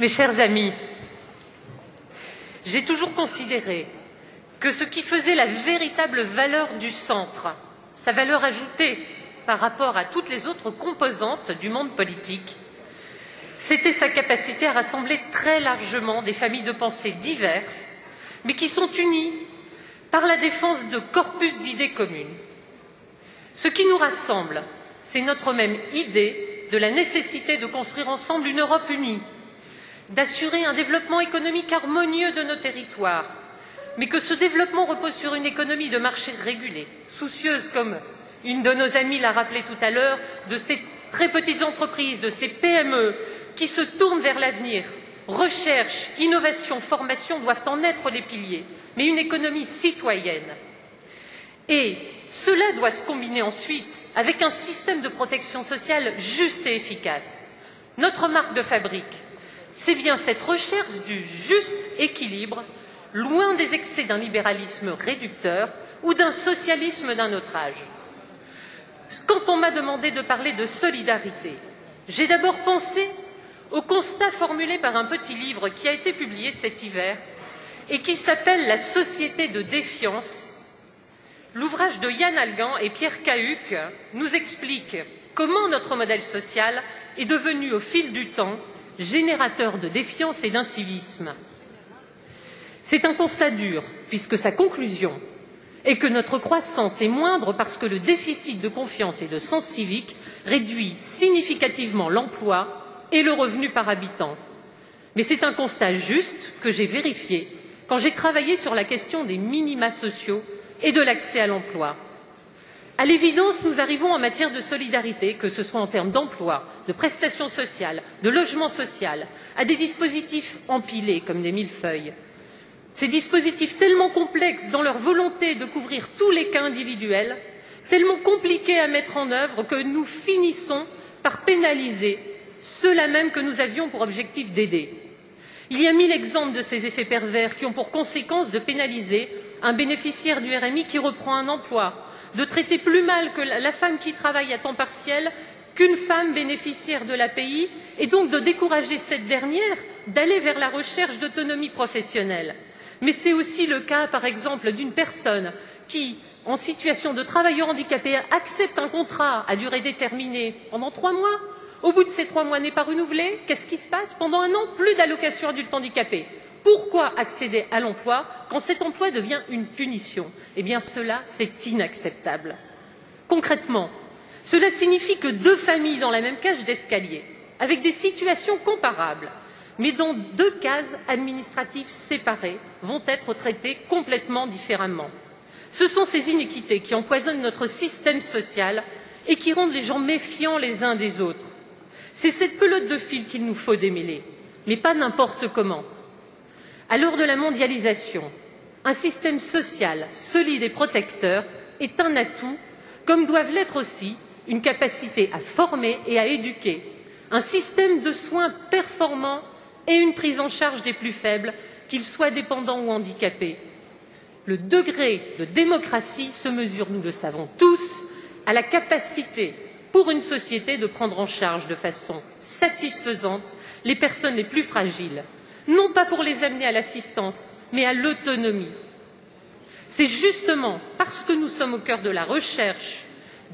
Mes chers amis, j'ai toujours considéré que ce qui faisait la véritable valeur du centre, sa valeur ajoutée par rapport à toutes les autres composantes du monde politique, c'était sa capacité à rassembler très largement des familles de pensée diverses, mais qui sont unies par la défense de corpus d'idées communes. Ce qui nous rassemble, c'est notre même idée de la nécessité de construire ensemble une Europe unie, d'assurer un développement économique harmonieux de nos territoires, mais que ce développement repose sur une économie de marché régulée, soucieuse, comme une de nos amies l'a rappelé tout à l'heure, de ces très petites entreprises, de ces PME qui se tournent vers l'avenir. Recherche, innovation, formation doivent en être les piliers, mais une économie citoyenne. Et cela doit se combiner ensuite avec un système de protection sociale juste et efficace. Notre marque de fabrique, c'est bien cette recherche du juste équilibre, loin des excès d'un libéralisme réducteur ou d'un socialisme d'un autre âge. Quand on m'a demandé de parler de solidarité, j'ai d'abord pensé au constat formulé par un petit livre qui a été publié cet hiver et qui s'appelle « La société de défiance ». L'ouvrage de Yann Algan et Pierre Cahuc nous explique comment notre modèle social est devenu au fil du temps générateur de défiance et d'incivisme. C'est un constat dur, puisque sa conclusion est que notre croissance est moindre parce que le déficit de confiance et de sens civique réduit significativement l'emploi et le revenu par habitant. Mais c'est un constat juste que j'ai vérifié quand j'ai travaillé sur la question des minima sociaux et de l'accès à l'emploi. À l'évidence, nous arrivons en matière de solidarité, que ce soit en termes d'emploi, de prestations sociales, de logement social, à des dispositifs empilés comme des millefeuilles. Ces dispositifs tellement complexes dans leur volonté de couvrir tous les cas individuels, tellement compliqués à mettre en œuvre que nous finissons par pénaliser ceux-là même que nous avions pour objectif d'aider. Il y a 1000 exemples de ces effets pervers qui ont pour conséquence de pénaliser un bénéficiaire du RMI qui reprend un emploi, de traiter plus mal que la femme qui travaille à temps partiel qu'une femme bénéficiaire de l'API et donc de décourager cette dernière d'aller vers la recherche d'autonomie professionnelle. Mais c'est aussi le cas, par exemple, d'une personne qui, en situation de travailleur handicapé, accepte un contrat à durée déterminée pendant 3 mois. Au bout de ces 3 mois n'est pas renouvelé. Qu'est-ce qui se passe? Pendant un an, plus d'allocation adulte handicapé. Pourquoi accéder à l'emploi quand cet emploi devient une punition? Eh bien, cela, c'est inacceptable. Concrètement, cela signifie que 2 familles dans la même cage d'escalier, avec des situations comparables, mais dont 2 cases administratives séparées, vont être traitées complètement différemment. Ce sont ces inéquités qui empoisonnent notre système social et qui rendent les gens méfiants les uns des autres. C'est cette pelote de fil qu'il nous faut démêler, mais pas n'importe comment. À l'heure de la mondialisation, un système social solide et protecteur est un atout, comme doivent l'être aussi une capacité à former et à éduquer, un système de soins performant et une prise en charge des plus faibles, qu'ils soient dépendants ou handicapés. Le degré de démocratie se mesure, nous le savons tous, à la capacité pour une société de prendre en charge de façon satisfaisante les personnes les plus fragiles, non pas pour les amener à l'assistance, mais à l'autonomie. C'est justement parce que nous sommes au cœur de la recherche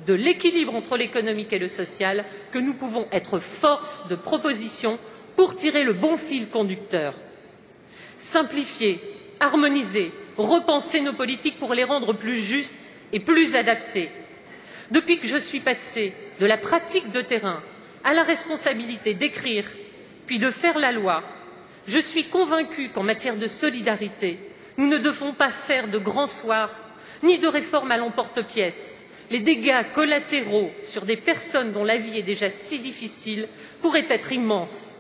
de l'équilibre entre l'économique et le social que nous pouvons être force de proposition pour tirer le bon fil conducteur. Simplifier, harmoniser, repenser nos politiques pour les rendre plus justes et plus adaptées. Depuis que je suis passée de la pratique de terrain à la responsabilité d'écrire, puis de faire la loi, je suis convaincue qu'en matière de solidarité, nous ne devons pas faire de grands soirs, ni de réformes à l'emporte-pièce. Les dégâts collatéraux sur des personnes dont la vie est déjà si difficile pourraient être immenses.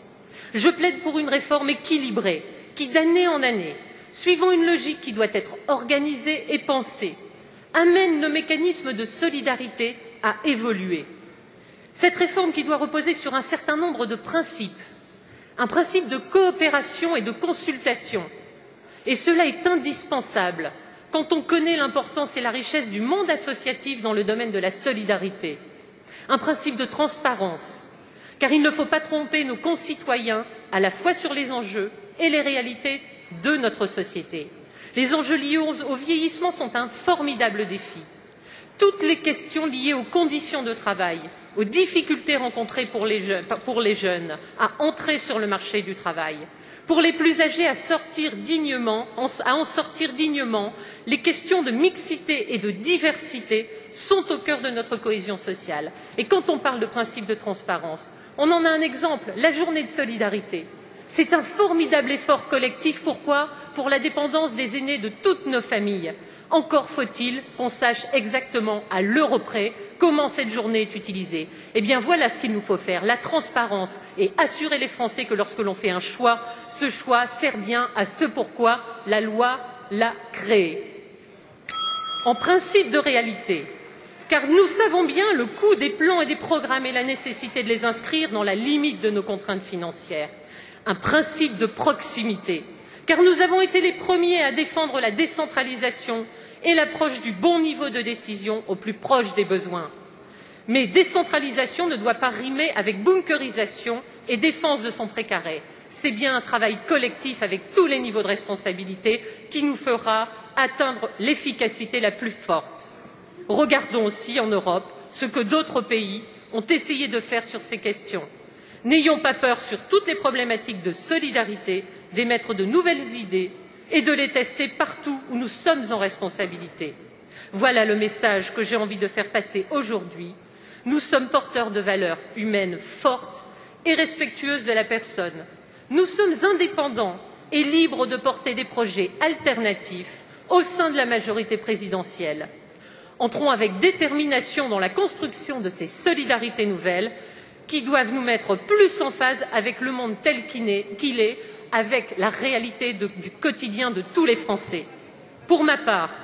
Je plaide pour une réforme équilibrée, qui d'année en année, suivant une logique qui doit être organisée et pensée, amène nos mécanismes de solidarité à évoluer. Cette réforme qui doit reposer sur un certain nombre de principes, un principe de coopération et de consultation, et cela est indispensable quand on connaît l'importance et la richesse du monde associatif dans le domaine de la solidarité, un principe de transparence, car il ne faut pas tromper nos concitoyens à la fois sur les enjeux et les réalités de notre société. Les enjeux liés au vieillissement sont un formidable défi. Toutes les questions liées aux conditions de travail, aux difficultés rencontrées pour les jeunes à entrer sur le marché du travail, pour les plus âgés à en sortir dignement, les questions de mixité et de diversité sont au cœur de notre cohésion sociale. Et quand on parle de principe de transparence, on en a un exemple, la journée de solidarité. C'est un formidable effort collectif. Pourquoi? Pour la dépendance des aînés de toutes nos familles. Encore faut-il qu'on sache exactement à l'euro près comment cette journée est utilisée. Eh bien voilà ce qu'il nous faut faire, la transparence et assurer les Français que lorsque l'on fait un choix, ce choix sert bien à ce pourquoi la loi l'a créé. En principe de réalité, car nous savons bien le coût des plans et des programmes et la nécessité de les inscrire dans la limite de nos contraintes financières. Un principe de proximité, car nous avons été les premiers à défendre la décentralisation et l'approche du bon niveau de décision au plus proche des besoins. Mais décentralisation ne doit pas rimer avec bunkerisation et défense de son précaré. C'est bien un travail collectif avec tous les niveaux de responsabilité qui nous fera atteindre l'efficacité la plus forte. Regardons aussi en Europe ce que d'autres pays ont essayé de faire sur ces questions. N'ayons pas peur sur toutes les problématiques de solidarité d'émettre de nouvelles idées et de les tester partout où nous sommes en responsabilité. Voilà le message que j'ai envie de faire passer aujourd'hui. Nous sommes porteurs de valeurs humaines fortes et respectueuses de la personne. Nous sommes indépendants et libres de porter des projets alternatifs au sein de la majorité présidentielle. Entrons avec détermination dans la construction de ces solidarités nouvelles qui doivent nous mettre plus en phase avec le monde tel qu'il est, avec la réalité du quotidien de tous les Français. Pour ma part,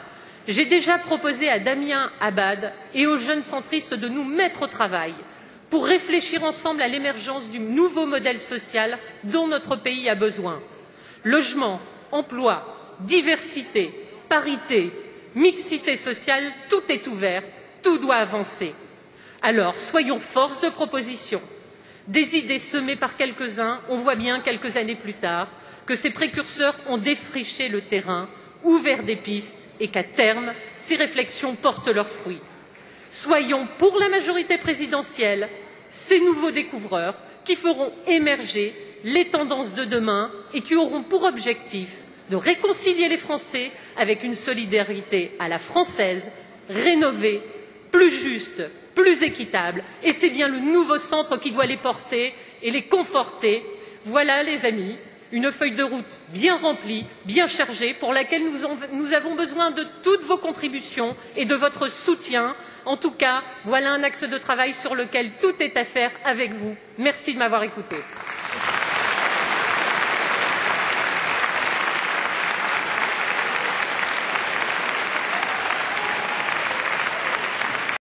j'ai déjà proposé à Damien Abad et aux jeunes centristes de nous mettre au travail pour réfléchir ensemble à l'émergence du nouveau modèle social dont notre pays a besoin. Logement, emploi, diversité, parité, mixité sociale, tout est ouvert, tout doit avancer. Alors, soyons force de proposition. Des idées semées par quelques-uns, on voit bien quelques années plus tard que ces précurseurs ont défriché le terrain, ouvert des pistes et qu'à terme, ces réflexions portent leurs fruits. Soyons pour la majorité présidentielle ces nouveaux découvreurs qui feront émerger les tendances de demain et qui auront pour objectif de réconcilier les Français avec une solidarité à la française, rénovée, plus juste, plus équitable, et c'est bien le nouveau centre qui doit les porter et les conforter. Voilà, les amis, une feuille de route bien remplie, bien chargée, pour laquelle nous avons besoin de toutes vos contributions et de votre soutien. En tout cas, voilà un axe de travail sur lequel tout est à faire avec vous. Merci de m'avoir écouté.